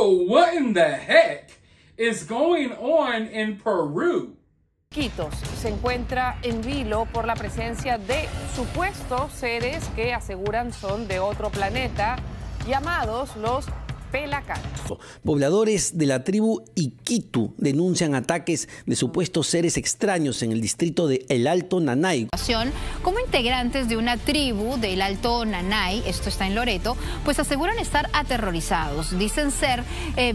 So what in the heck is going on in Peru? Iquitu se encuentra en vilo por la presencia de supuestos seres que aseguran son de otro planeta, llamados los pelacanes. Pobladores de la tribu Ikitu denuncian ataques de supuestos seres extraños en el distrito de El Alto Nanay. Como integrantes de una tribu del Alto Nanay, esto está en Loreto, pues aseguran estar aterrorizados. Dicen ser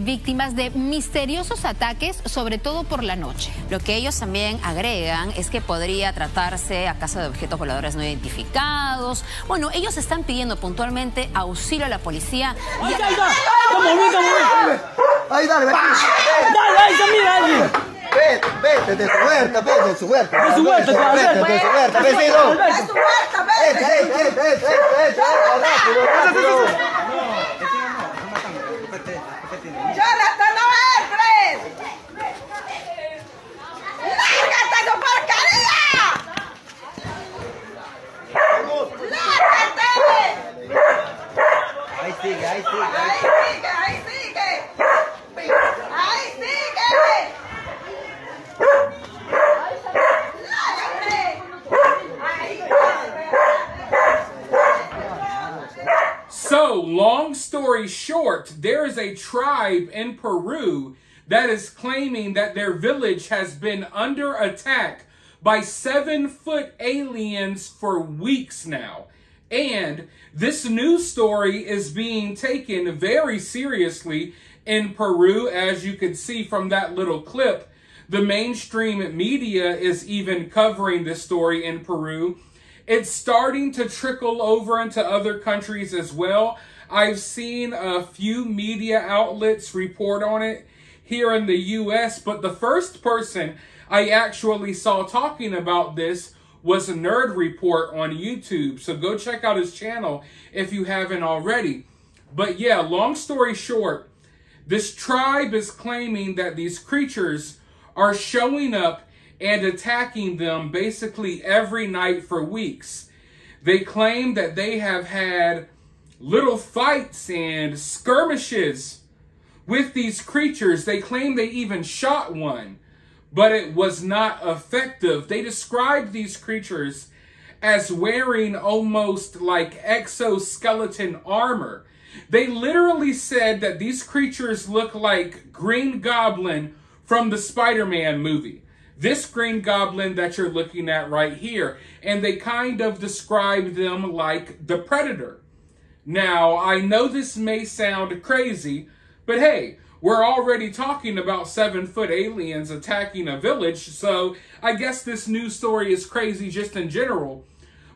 víctimas de misteriosos ataques, sobre todo por la noche. Lo que ellos también agregan es que podría tratarse acaso de objetos voladores no identificados. Bueno, ellos están pidiendo puntualmente auxilio a la policía. Ahí, dale, vete. Dale, ahí camina alguien. Vete, de su huerta, vete, de su huerta. De su huerta, vete, de su huerta, vecino. De su huerta, vete. Rápido. ¡Jonathan, no entres! ¡Lárgate, no porquería! ¡Lárgate! Ahí sigue. Ahí sigue. So, long story short, there is a tribe in Peru that is claiming that their village has been under attack by 7-foot aliens for weeks now. And this news story is being taken very seriously in Peru, as you can see from that little clip. The mainstream media is even covering this story in Peru. It's starting to trickle over into other countries as well. I've seen a few media outlets report on it here in the US, but the first person I actually saw talking about this was a Nerd Report on YouTube. So go check out his channel if you haven't already. But yeah, long story short, this tribe is claiming that these creatures are showing up and attacking them basically every night for weeks. They claim that they have had little fights and skirmishes with these creatures. They claim they even shot one, but it was not effective. They described these creatures as wearing almost like exoskeleton armor. They literally said that these creatures look like Green Goblin from the Spider-Man movie. This Green Goblin that you're looking at right here. And they kind of described them like the Predator. Now, I know this may sound crazy, but hey, we're already talking about 7-foot aliens attacking a village, so I guess this news story is crazy just in general.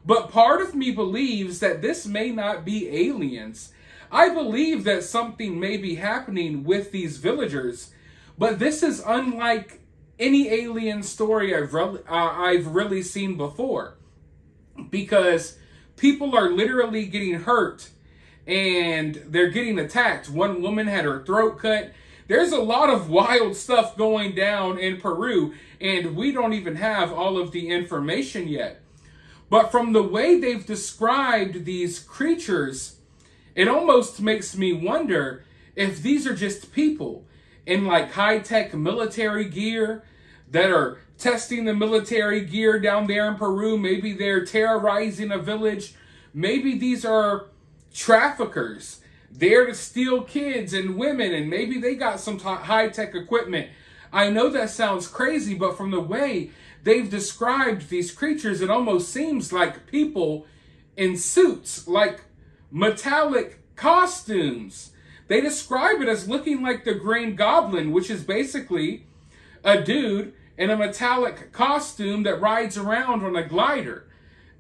But part of me believes that this may not be aliens. I believe that something may be happening with these villagers, but this is unlike any alien story I've really seen before, because people are literally getting hurt and they're getting attacked. One woman had her throat cut. There's a lot of wild stuff going down in Peru, and we don't even have all of the information yet. But from the way they've described these creatures, it almost makes me wonder if these are just people in like high-tech military gear that are testing the military gear down there in Peru. Maybe they're terrorizing a village. Maybe these are traffickers there to steal kids and women, and maybe they got some high-tech equipment. I know that sounds crazy, but from the way they've described these creatures, it almost seems like people in suits, like metallic costumes. They describe it as looking like the Green Goblin, which is basically a dude in a metallic costume that rides around on a glider.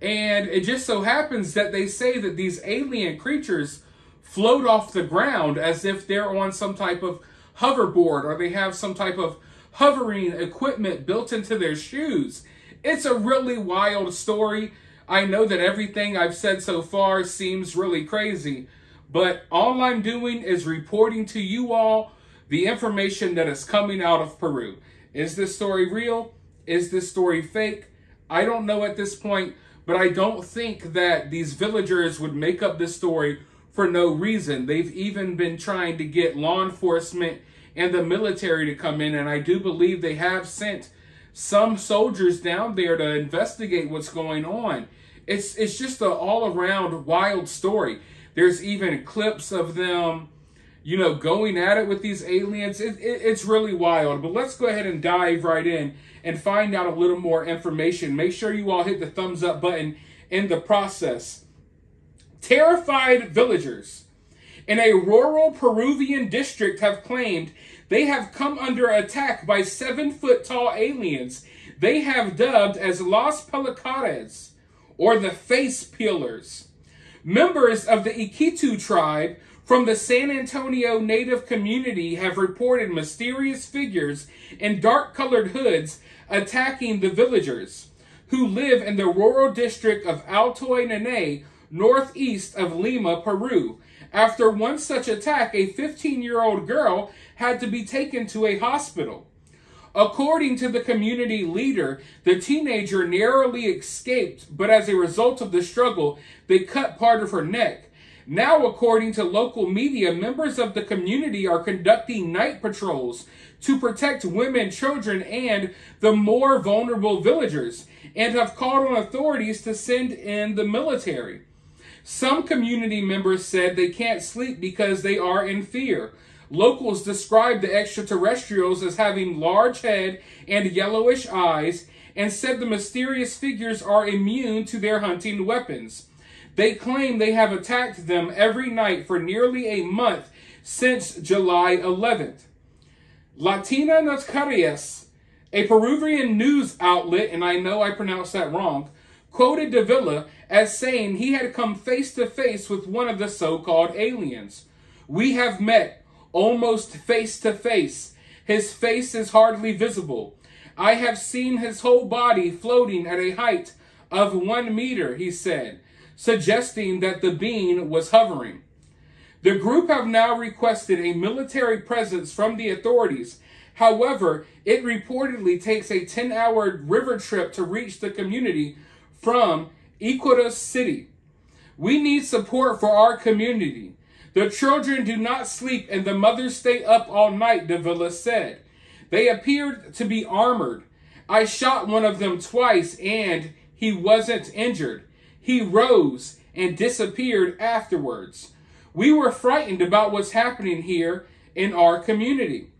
And it just so happens that they say that these alien creatures float off the ground as if they're on some type of hoverboard, or they have some type of hovering equipment built into their shoes. It's a really wild story. I know that everything I've said so far seems really crazy, but all I'm doing is reporting to you all the information that is coming out of Peru. Is this story real? Is this story fake? I don't know at this point, but I don't think that these villagers would make up this story for no reason. They've even been trying to get law enforcement and the military to come in, and I do believe they have sent some soldiers down there to investigate what's going on. It's just an all-around wild story. There's even clips of them, you know, going at it with these aliens. It's really wild. But let's go ahead and dive right in and find out a little more information. Make sure you all hit the thumbs up button in the process. Terrified villagers in a rural Peruvian district have claimed they have come under attack by 7-foot-tall aliens they have dubbed as Los Pelicares, or the Face Peelers. Members of the Ikitu tribe from the San Antonio native community have reported mysterious figures in dark-colored hoods attacking the villagers, who live in the rural district of Alto Nene, northeast of Lima, Peru. After one such attack, a 15-year-old girl had to be taken to a hospital. According to the community leader, the teenager narrowly escaped, but as a result of the struggle, they cut part of her neck. Now, according to local media, members of the community are conducting night patrols to protect women, children, and the more vulnerable villagers, and have called on authorities to send in the military. Some community members said they can't sleep because they are in fear. Locals described the extraterrestrials as having large head and yellowish eyes, and said the mysterious figures are immune to their hunting weapons. They claim they have attacked them every night for nearly a month since July 11th. Latina Noticias, a Peruvian news outlet, and I know I pronounced that wrong, quoted Davila as saying he had come face to face with one of the so-called aliens. "We have met, almost face to face. His face is hardly visible. I have seen his whole body floating at a height of 1 meter, he said, suggesting that the being was hovering. The group have now requested a military presence from the authorities. However, it reportedly takes a 10-hour river trip to reach the community from Iquitos City. We need support for our community. The children do not sleep and the mothers stay up all night, Davila said. They appeared to be armored. I shot one of them twice and he wasn't injured. He rose and disappeared afterwards. We were frightened about what's happening here in our community.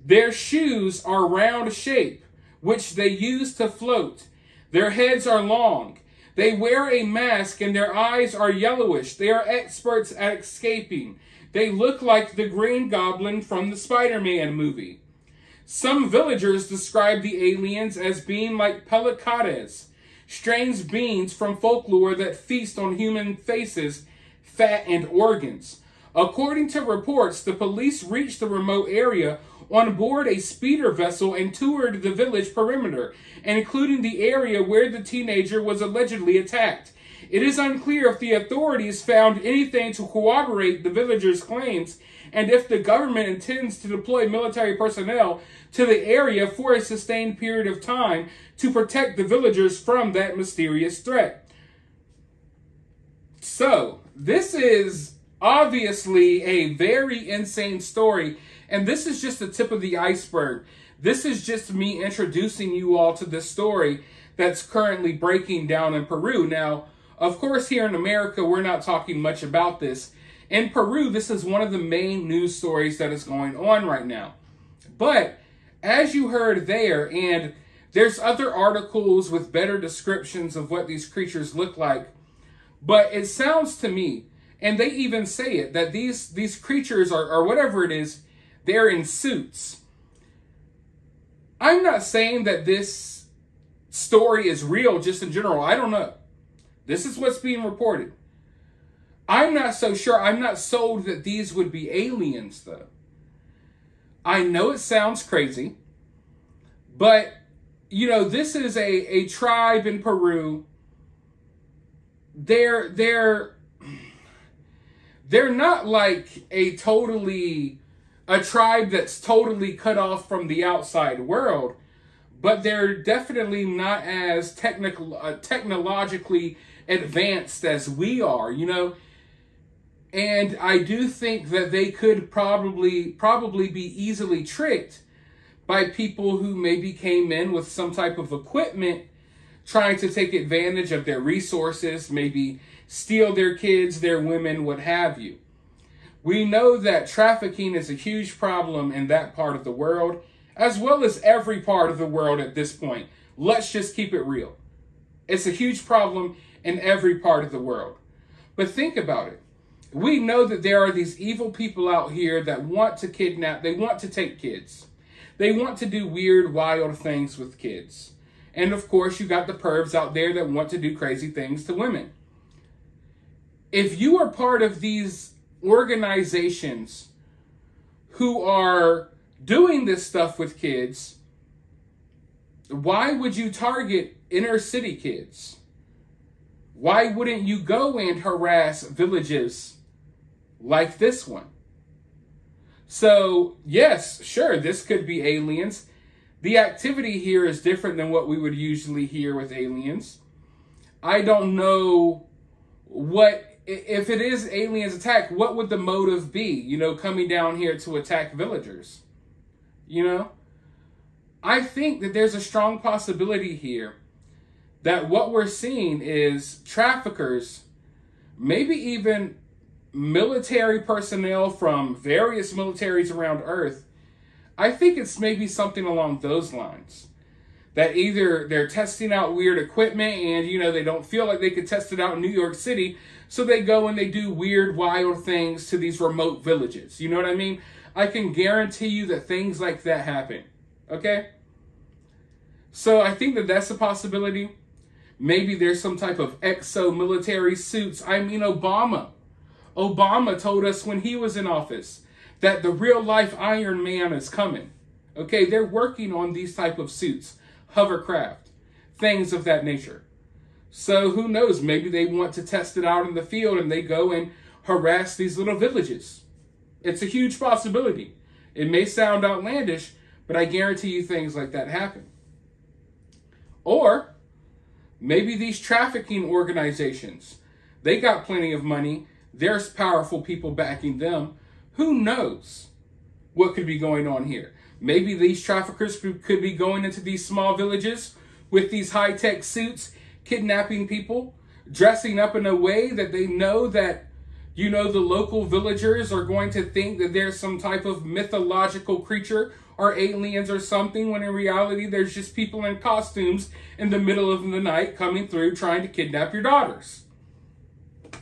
Their shoes are round shape, which they use to float. Their heads are long. They wear a mask and their eyes are yellowish. They are experts at escaping. They look like the Green Goblin from the Spider-Man movie. Some villagers describe the aliens as being like Pelicares, strange beings from folklore that feast on human faces, fat, and organs. According to reports, the police reached the remote area on board a speeder vessel and toured the village perimeter, including the area where the teenager was allegedly attacked. It is unclear if the authorities found anything to corroborate the villagers' claims and if the government intends to deploy military personnel to the area for a sustained period of time to protect the villagers from that mysterious threat. So, this is obviously a very insane story, and this is just the tip of the iceberg. This is just me introducing you all to this story that's currently breaking down in Peru. Now, of course, here in America, we're not talking much about this. In Peru, this is one of the main news stories that is going on right now. But as you heard there, and there's other articles with better descriptions of what these creatures look like, but it sounds to me, and they even say it, that these creatures or whatever it is, they're in suits. I'm not saying that this story is real just in general. I don't know. This is what's being reported. I'm not so sure. I'm not sold that these would be aliens, though. I know it sounds crazy, but, you know, this is a tribe in Peru. They're not like a tribe that's totally cut off from the outside world, but they're definitely not as technologically advanced as we are. You know, And I do think that they could probably be easily tricked by people who maybe came in with some type of equipment trying to take advantage of their resources, maybe steal their kids, their women, what have you. We know that trafficking is a huge problem in that part of the world, as well as every part of the world at this point. Let's just keep it real. It's a huge problem in every part of the world. But think about it. We know that there are these evil people out here that want to kidnap, they want to take kids. They want to do weird, wild things with kids. And of course, you got the pervs out there that want to do crazy things to women. If you are part of these organizations who are doing this stuff with kids, why would you target inner city kids? Why wouldn't you go and harass villages like this one? So, yes, sure, this could be aliens. The activity here is different than what we would usually hear with aliens. I don't know if it is aliens attack, what would the motive be? You know, coming down here to attack villagers. You know? I think that there's a strong possibility here that what we're seeing is traffickers, maybe even military personnel from various militaries around Earth. I think it's maybe something along those lines. That either they're testing out weird equipment and, you know, they don't feel like they could test it out in New York City, so they go and they do weird, wild things to these remote villages. You know what I mean? I can guarantee you that things like that happen. Okay? So I think that that's a possibility. Maybe there's some type of exo-military suits. I mean, Obama told us when he was in office that the real-life Iron Man is coming. Okay, they're working on these type of suits, hovercraft, things of that nature. So who knows? Maybe they want to test it out in the field and they go and harass these little villages. It's a huge possibility. It may sound outlandish, but I guarantee you things like that happen. Or maybe these trafficking organizations, they got plenty of money. There's powerful people backing them. Who knows what could be going on here? Maybe these traffickers could be going into these small villages with these high-tech suits, kidnapping people, dressing up in a way that they know that, you know, the local villagers are going to think that there's some type of mythological creature or aliens or something, when in reality there's just people in costumes in the middle of the night coming through trying to kidnap your daughters.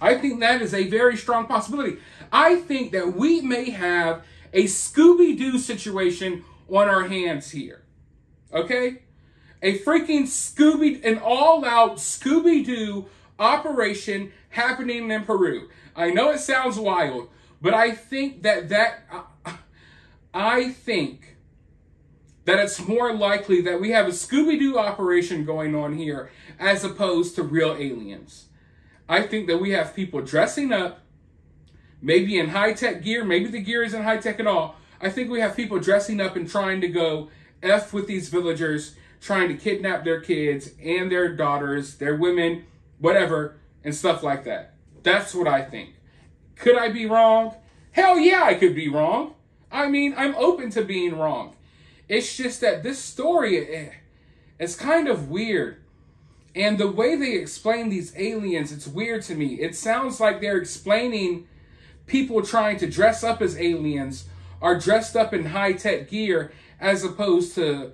I think that is a very strong possibility. I think that we may have a Scooby-Doo situation on our hands here. Okay? A freaking an all-out Scooby-Doo operation happening in Peru. I know it sounds wild, but I think that it's more likely that we have a Scooby-Doo operation going on here as opposed to real aliens. I think that we have people dressing up, maybe in high-tech gear. Maybe the gear isn't high-tech at all. I think we have people dressing up and trying to go F with these villagers, trying to kidnap their kids and their daughters, their women, whatever, and stuff like that. That's what I think. Could I be wrong? Hell yeah, I could be wrong. I mean, I'm open to being wrong. It's just that this story is kind of weird. And the way they explain these aliens, it's weird to me. It sounds like they're explaining people trying to dress up as aliens are dressed up in high-tech gear as opposed to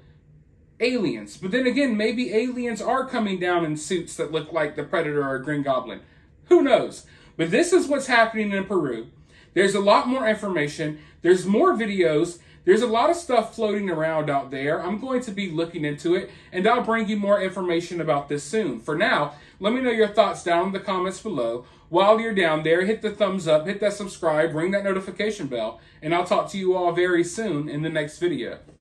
aliens. But then again, maybe aliens are coming down in suits that look like the Predator or Green Goblin. Who knows? But this is what's happening in Peru. There's a lot more information. There's more videos. There's a lot of stuff floating around out there. I'm going to be looking into it, and I'll bring you more information about this soon. For now, let me know your thoughts down in the comments below. While you're down there, hit the thumbs up, hit that subscribe, ring that notification bell, and I'll talk to you all very soon in the next video.